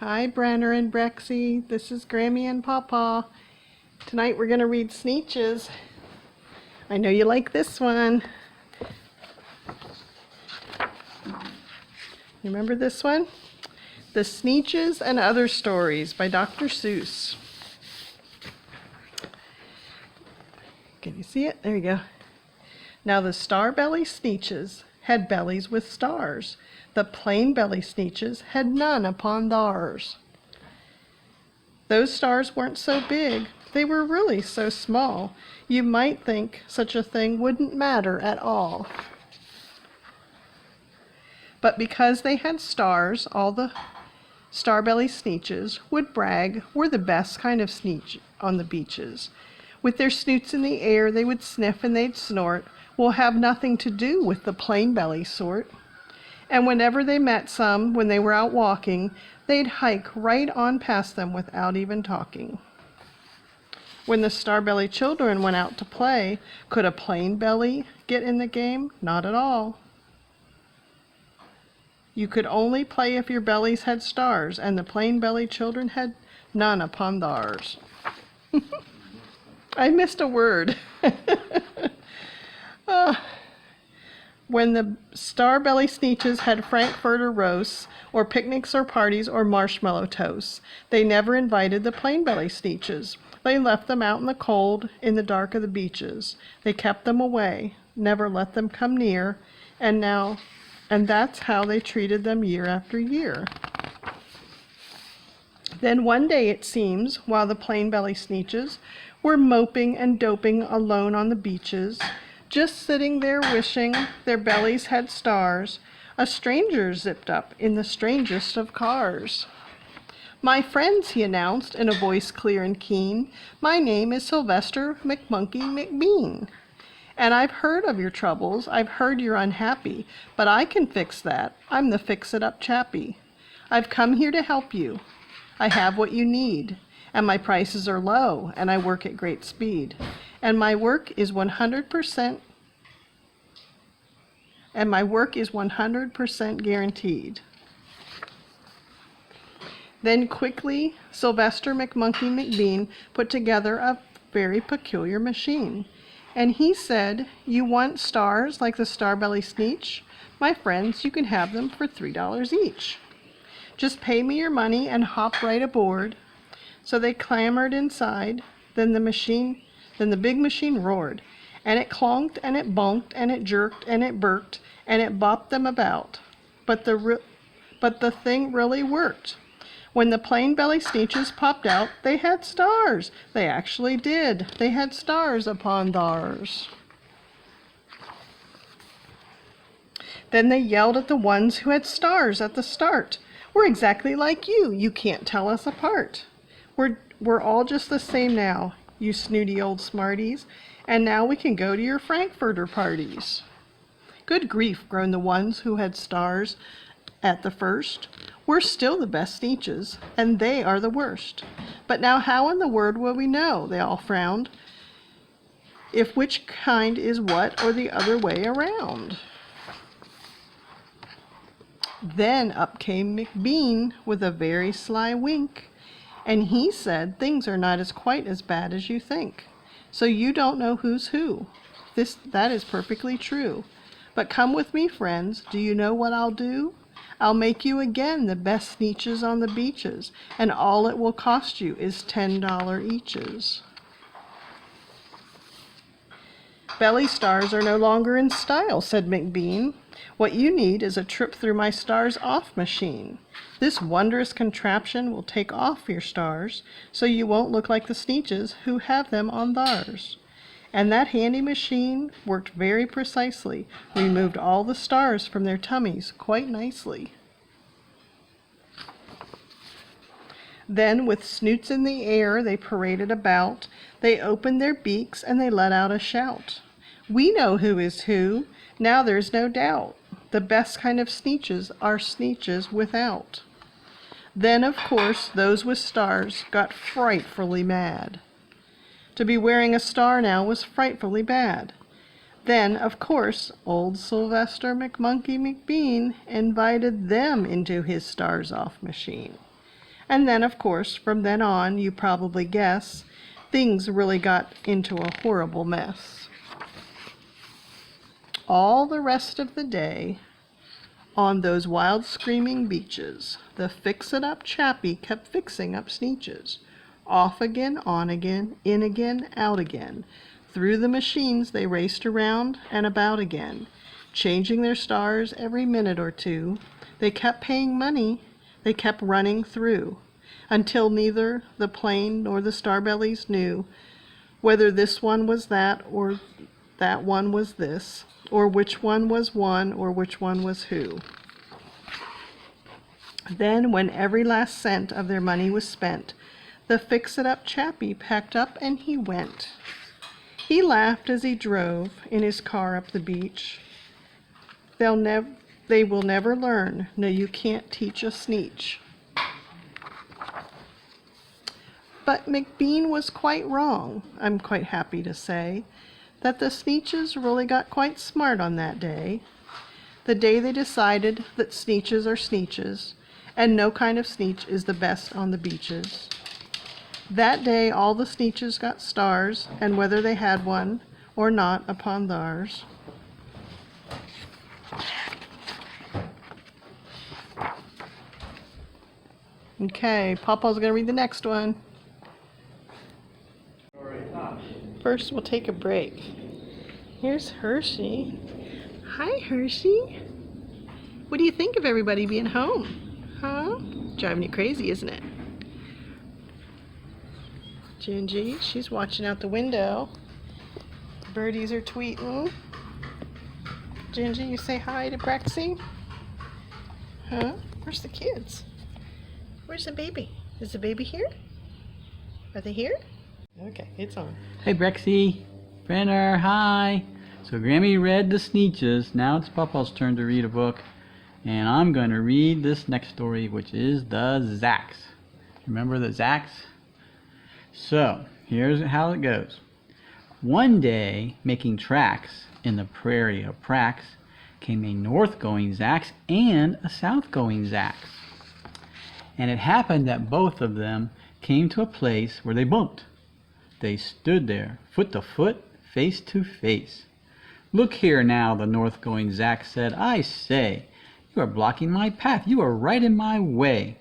Hi, Brennar and Brexy. This is Grammy and Pawpaw. Tonight we're going to read Sneetches. I know you like this one. You remember this one? The Sneetches and Other Stories by Dr. Seuss. Can you see it? There you go. Now the star-belly Sneetches had bellies with stars. The plain-belly Sneetches had none upon theirs. Those stars weren't so big. They were really so small. You might think such a thing wouldn't matter at all. But because they had stars, all the star-belly Sneetches would brag we're the best kind of Sneetch on the beaches. With their snoots in the air, they would sniff and they'd snort. We'll have nothing to do with the plain-belly sort. And whenever they met some, when they were out walking, they'd hike right on past them without even talking. When the star-belly children went out to play, could a plain belly get in the game? Not at all. You could only play if your bellies had stars, and the plain-belly children had none upon theirs. I missed a word. When the star-belly Sneetches had frankfurter roasts, or picnics or parties or marshmallow toasts, they never invited the plain-belly Sneetches. They left them out in the cold, in the dark of the beaches. They kept them away, never let them come near, and that's how they treated them year after year. Then one day, it seems, while the plain-belly Sneetches were moping and doping alone on the beaches, just sitting there wishing their bellies had stars, a stranger zipped up in the strangest of cars. "My friends," he announced in a voice clear and keen, "my name is Sylvester McMonkey McBean. And I've heard of your troubles, I've heard you're unhappy, but I can fix that, I'm the fix-it-up chappie. I've come here to help you, I have what you need, and my prices are low, and I work at great speed. And my work is 100% guaranteed." Then quickly, Sylvester McMonkey McBean put together a very peculiar machine. And he said, "You want stars like the star-belly Sneetch? My friends, you can have them for $3 each. Just pay me your money and hop right aboard." So they clambered inside. Then the big machine roared, and it clonked, and it bonked, and it jerked, and it burked, and it bopped them about. But the thing really worked. When the plain-belly Sneetches popped out, they had stars. They actually did. They had stars upon theirs. Then they yelled at the ones who had stars at the start. "We're exactly like you. You can't tell us apart. We're all just the same now, you snooty old smarties, and now we can go to your frankfurter parties." "Good grief," groaned the ones who had stars at the first. "We're still the best Sneetches, and they are the worst. But now how in the world will we know," they all frowned, "if which kind is what or the other way around?" Then up came McBean with a very sly wink, and he said, "Things are not quite as bad as you think. So you don't know who's who. That is perfectly true. But come with me, friends. Do you know what I'll do? I'll make you again the best Sneetches on the beaches, and all it will cost you is $10 eaches." "Belly stars are no longer in style," said McBean. "What you need is a trip through my stars off machine. This wondrous contraption will take off your stars, so you won't look like the Sneetches who have them on theirs." And that handy machine worked very precisely, removed all the stars from their tummies quite nicely. Then with snoots in the air they paraded about, they opened their beaks and they let out a shout. "We know who is who, now there's no doubt. The best kind of Sneetches are Sneetches without." Then, of course, those with stars got frightfully mad. To be wearing a star now was frightfully bad. Then, of course, old Sylvester McMonkey McBean invited them into his stars off machine. And then, of course, from then on, you probably guess, things really got into a horrible mess. All the rest of the day, on those wild screaming beaches, the fix-it-up chappie kept fixing up Sneetches. Off again, on again, in again, out again. Through the machines they raced around and about again, changing their stars every minute or two. They kept paying money, they kept running through, until neither the plane nor the starbellies knew whether this one was that or that one was this, or which one was one or which one was who. Then, when every last cent of their money was spent, the fix-it-up chappie packed up and he went. He laughed as he drove in his car up the beach. They will never learn. No, you can't teach a Sneetch. But McBean was quite wrong, I'm quite happy to say, that the Sneetches really got quite smart on that day. The day they decided that Sneetches are Sneetches, and no kind of Sneetch is the best on the beaches. That day all the Sneetches got stars, and whether they had one or not upon theirs. Okay, Papa's gonna read the next one. First, we'll take a break. Here's Hershey. Hi, Hershey. What do you think of everybody being home? Huh? Driving you crazy, isn't it? Gingy, she's watching out the window. Birdies are tweeting. Gingy, you say hi to Brexy? Huh? Where's the kids? Where's the baby? Is the baby here? Are they here? Okay, it's on. Hey Brexy, Brennar, hi. So Grammy read the Sneetches. Now it's Papa's turn to read a book. And I'm going to read this next story, which is the Zacks. Remember the Zacks? So, here's how it goes. One day, making tracks in the prairie of Prax, came a north-going Zacks and a south-going Zacks. And it happened that both of them came to a place where they bumped. They stood there, foot to foot, face to face. Look here now, the north-going Zack said. I say, you are blocking my path. You are right in my way.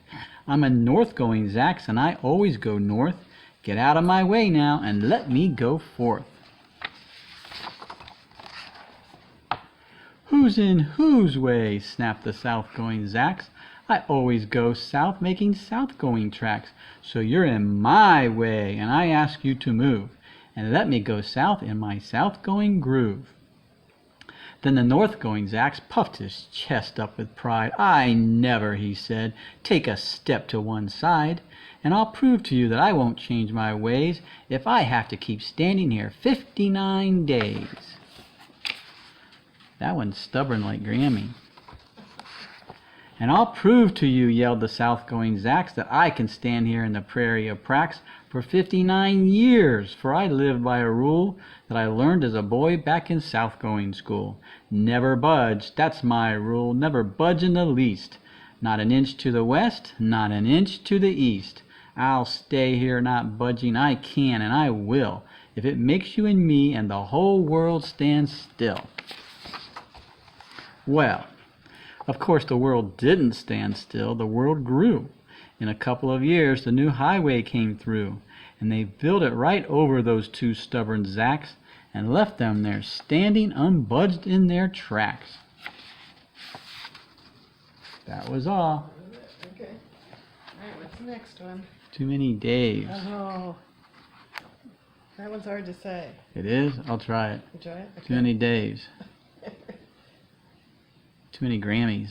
I'm a north-going Zax, and I always go north. Get out of my way now, and let me go forth. Who's in whose way? Snapped the south-going Zax. I always go south, making south-going tracks. So you're in my way, and I ask you to move, and let me go south in my south-going groove. Then the north-going Zax puffed his chest up with pride. I never, he said, take a step to one side, and I'll prove to you that I won't change my ways if I have to keep standing here 59 days. That one's stubborn like Grammy. And I'll prove to you, yelled the south-going Zax, that I can stand here in the prairie of Prax for 59 years, for I live by a rule that I learned as a boy back in south-going school. Never budge, that's my rule, never budge in the least. Not an inch to the west, not an inch to the east. I'll stay here not budging, I can and I will, if it makes you and me and the whole world stand still. Well, of course the world didn't stand still, the world grew. In a couple of years the new highway came through, and they built it right over those two stubborn Zacks and left them there standing unbudged in their tracks. That was all. Okay. All right, what's the next one? Too many Daves. Oh, that one's hard to say. It is? I'll try it. You try it? Okay. Too many Daves. Too many Grammys.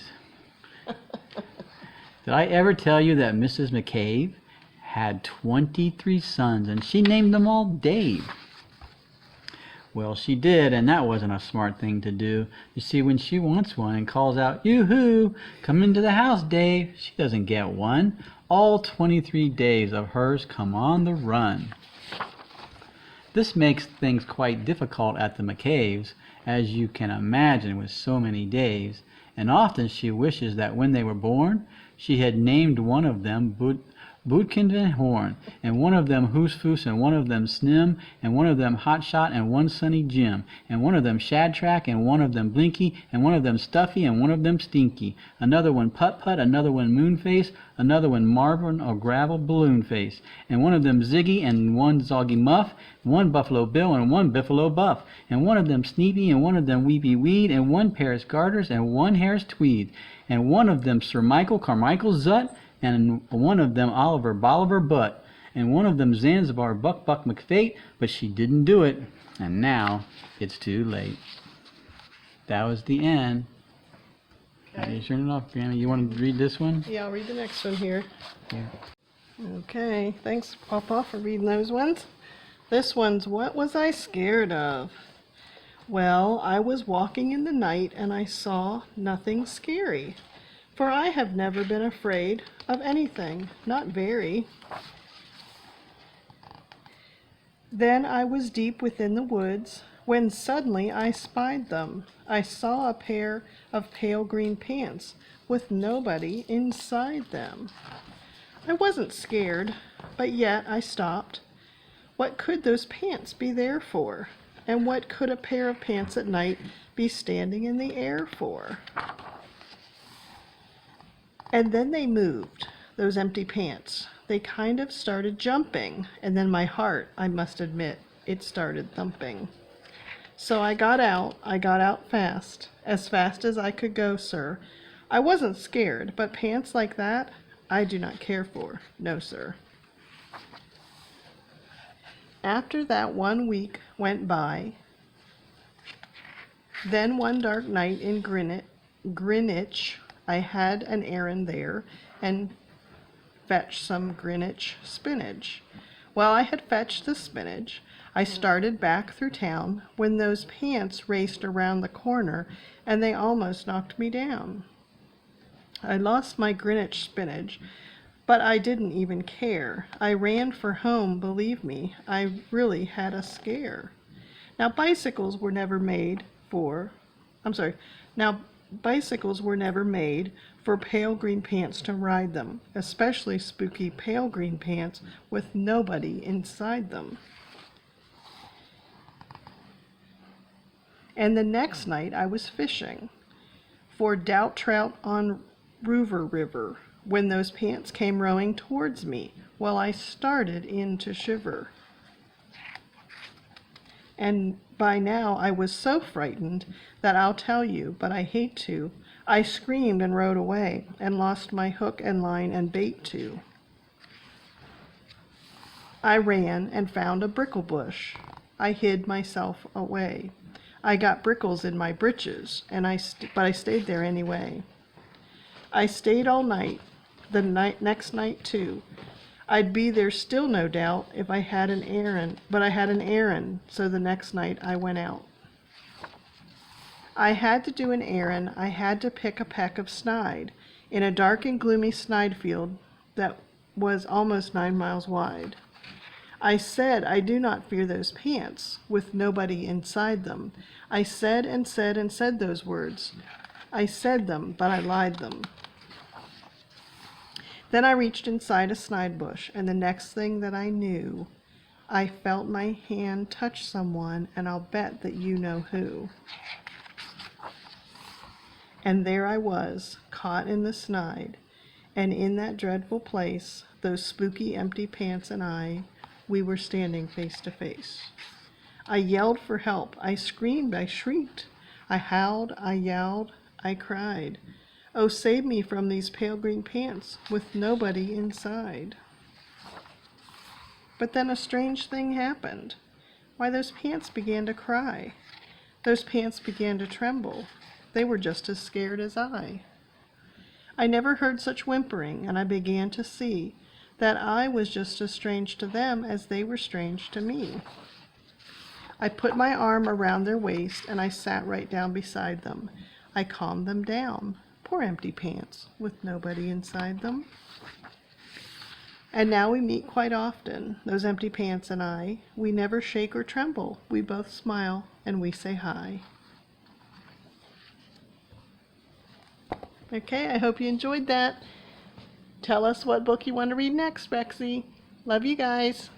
Did I ever tell you that Mrs. McCabe had 23 sons and she named them all Dave? Well, she did, and that wasn't a smart thing to do. You see, when she wants one and calls out, "Yoo-hoo, come into the house, Dave," she doesn't get one. All 23 Daves of hers come on the run. This makes things quite difficult at the McCaves, as you can imagine with so many Daves, and often she wishes that when they were born, she had named one of them Bootkin and Horn, and one of them Hoos Foos, and one of them Snim, and one of them Hot Shot, and one Sunny Jim, and one of them Shad Track, and one of them Blinky, and one of them Stuffy, and one of them Stinky, another one Put Put, another one Moonface, another one Marvin or Gravel Balloon Face, and one of them Ziggy, and one Zoggy Muff, one Buffalo Bill, and one Biffalo Buff, and one of them Sneepy, and one of them Weepy Weed, and one Paris Garters, and one Harris Tweed, and one of them Sir Michael Carmichael Zut, and one of them Oliver Bolivar Butt, and one of them Zanzibar Buck Buck McFate, but she didn't do it, and now it's too late. That was the end. Okay. You turn it off, Granny. You want to read this one? Yeah, I'll read the next one here. Here. Okay, thanks, Papa, for reading those ones. This one's What Was I Scared Of? Well, I was walking in the night and I saw nothing scary, for I have never been afraid of anything, not very. Then I was deep within the woods, when suddenly I spied them. I saw a pair of pale green pants with nobody inside them. I wasn't scared, but yet I stopped. What could those pants be there for? And what could a pair of pants at night be standing in the air for? And then they moved, those empty pants. They kind of started jumping, and then my heart, I must admit, it started thumping. So I got out fast as I could go, sir. I wasn't scared, but pants like that, I do not care for, no, sir. After that 1 week went by, then one dark night in Greenwich, I had an errand there and fetched some Greenwich spinach. Well, I had fetched the spinach. I started back through town when those pants raced around the corner and they almost knocked me down. I lost my Greenwich spinach, but I didn't even care. I ran for home, believe me. I really had a scare. Now bicycles were never made for pale green pants to ride them, especially spooky pale green pants with nobody inside them. And the next night I was fishing for doubt trout on Rover River when those pants came rowing towards me. Well, I started in to shiver. And by now I was so frightened that I'll tell you, but I hate to. I screamed and rode away and lost my hook and line and bait too. I ran and found a brickle bush. I hid myself away. I got brickles in my britches, but I stayed there anyway. I stayed all night, next night too. I'd be there still, no doubt, if I had an errand, but I had an errand, so the next night I went out. I had to do an errand. I had to pick a peck of snide in a dark and gloomy snide field that was almost 9 miles wide. I said I do not fear those pants with nobody inside them. I said and said and said those words. I said them, but I lied them. Then I reached inside a snide bush, and the next thing that I knew, I felt my hand touch someone, and I'll bet that you know who. And there I was, caught in the snide, and in that dreadful place, those spooky empty pants and I, we were standing face to face. I yelled for help, I screamed, I shrieked, I howled, I yelled, I cried. Oh, save me from these pale green pants with nobody inside. But then a strange thing happened. Why, those pants began to cry. Those pants began to tremble. They were just as scared as I. I never heard such whimpering, and I began to see that I was just as strange to them as they were strange to me. I put my arm around their waist, and I sat right down beside them. I calmed them down. Poor empty pants, with nobody inside them. And now we meet quite often, those empty pants and I. We never shake or tremble. We both smile, and we say hi. Okay, I hope you enjoyed that. Tell us what book you want to read next, Rexy. Love you guys.